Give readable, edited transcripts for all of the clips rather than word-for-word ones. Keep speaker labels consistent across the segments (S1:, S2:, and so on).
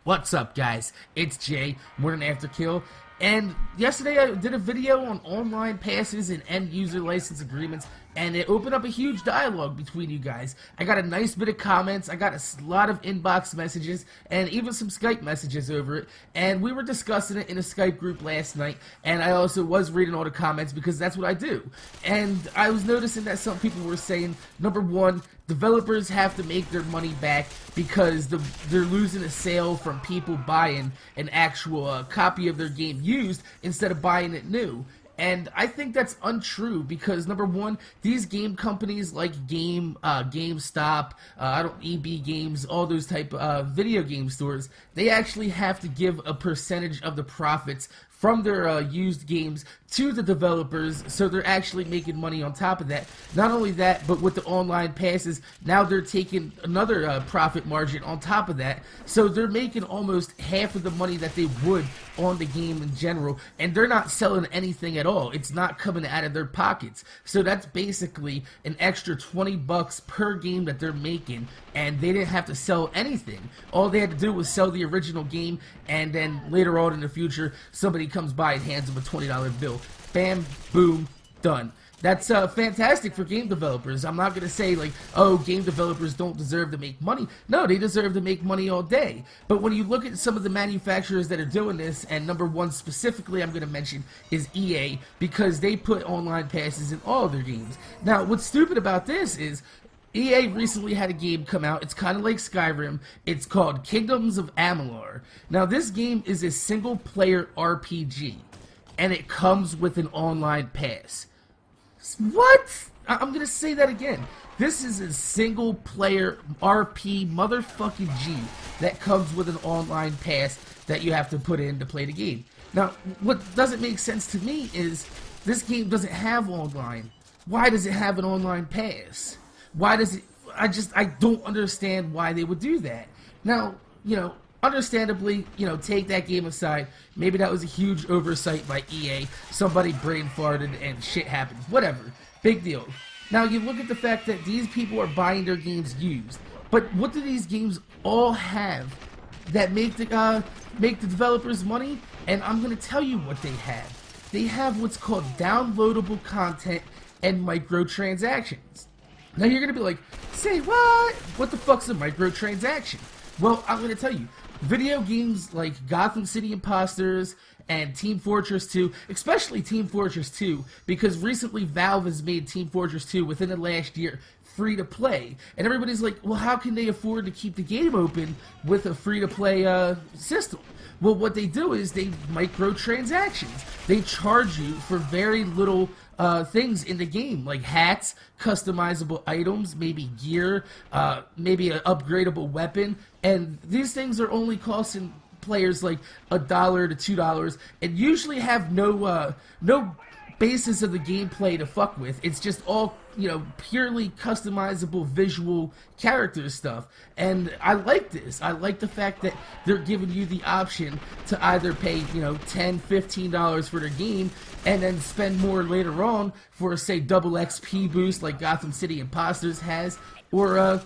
S1: What's up, guys? It's Jay, Morning After Kill, and yesterday I did a video on online passes and end-user license agreements, and it opened up a huge dialogue between you guys. I got a nice bit of comments, I got a lot of inbox messages, and even some Skype messages over it, and we were discussing it in a Skype group last night, and I also was reading all the comments because that's what I do. And I was noticing that some people were saying, number one, developers have to make their money back because they're losing a sale from people buying an actual copy of their game used instead of buying it new. And I think that's untrue because, number one, these game companies like GameStop, EB Games, all those type of video game stores, they actually have to give a percentage of the profits from their used games to the developers, so they're actually making money on top of that. Not only that, but with the online passes, now they're taking another profit margin on top of that, so they're making almost half of the money that they would on the game in general, and they're not selling anything at all. It's not coming out of their pockets. So that's basically an extra 20 bucks per game that they're making, and they didn't have to sell anything. All they had to do was sell the original game, and then later on in the future, somebody comes by and hands them a $20 bill. Bam, boom, done. That's fantastic for game developers. I'm not going to say, like, oh, game developers don't deserve to make money. No, they deserve to make money all day. But when you look at some of the manufacturers that are doing this, and number one specifically I'm going to mention is EA, because they put online passes in all of their games. Now, what's stupid about this is EA recently had a game come out. It's kind of like Skyrim. It's called Kingdoms of Amalur. Now, this game is a single-player RPG, and it comes with an online pass. What? I'm gonna say that again. This is a single-player RP motherfucking G that comes with an online pass that you have to put in to play the game. Now, what doesn't make sense to me is this game doesn't have online. Why does it have an online pass? Why does it? I don't understand why they would do that. Now, understandably, take that game aside. Maybe that was a huge oversight by EA. Somebody brain farted and shit happened. Whatever. Big deal. Now, you look at the fact that these people are buying their games used. But what do these games all have that make the developers money? And I'm going to tell you what they have. They have what's called downloadable content and microtransactions. Now, you're going to be like, say what? What the fuck's a microtransaction? Well, I'm going to tell you. Video games like Gotham City Impostors and Team Fortress 2, especially Team Fortress 2, because recently Valve has made Team Fortress 2 within the last year free to play. And everybody's like, well, how can they afford to keep the game open with a free to play system? Well, what they do is they microtransactions. They charge you for very little things in the game, like hats, customizable items, maybe gear, maybe an upgradable weapon, and these things are only costing players like $1 to $2, and usually have no basis of the gameplay to fuck with. It's just all, purely customizable visual character stuff. And I like this. I like the fact that they're giving you the option to either pay, $10, $15 for their game and then spend more later on for, say, double XP boost like Gotham City Impostors has, or,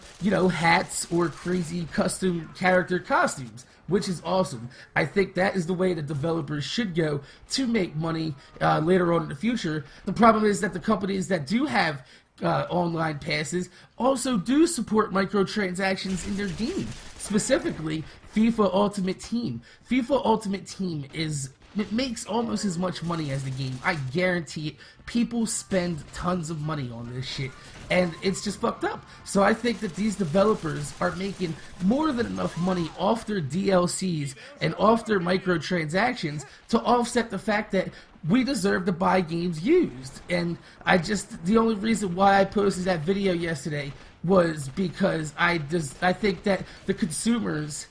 S1: hats or crazy custom character costumes, which is awesome. I think that is the way that developers should go to make money later on in the future. The problem is that the companies that do have online passes also do support microtransactions in their game. Specifically, FIFA Ultimate Team. FIFA Ultimate Team it makes almost as much money as the game. I guarantee it. People spend tons of money on this shit, and it's just fucked up. So I think that these developers are making more than enough money off their DLCs and off their microtransactions to offset the fact that we deserve to buy games used. And the only reason why I posted that video yesterday was because I think that the consumers,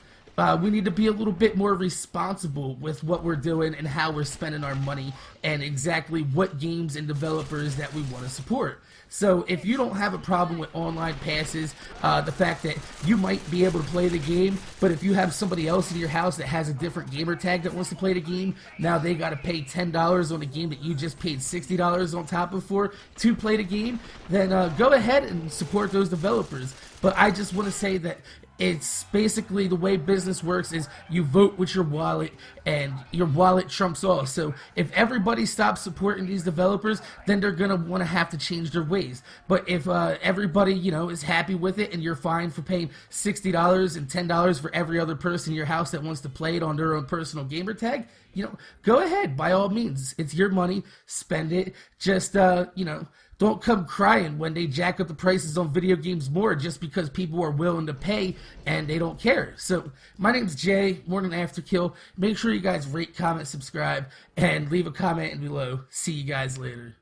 S1: we need to be a little bit more responsible with what we're doing and how we're spending our money and exactly what games and developers that we want to support. So if you don't have a problem with online passes, the fact that you might be able to play the game, but if you have somebody else in your house that has a different gamer tag that wants to play the game, now they got to pay $10 on a game that you just paid $60 on top of for to play the game, then go ahead and support those developers. But I just want to say that It's basically the way business works is you vote with your wallet, and your wallet trumps all. So if everybody stops supporting these developers, then they're gonna want to have to change their ways. But if everybody, is happy with it, and you're fine for paying $60 and $10 for every other person in your house that wants to play it on their own personal gamer tag, go ahead, by all means. It's your money, spend it. Just don't come crying when they jack up the prices on video games more just because people are willing to pay and they don't care. So my name's Jay, more than Afterkill. Make sure you guys rate, comment, subscribe, and leave a comment below. See you guys later.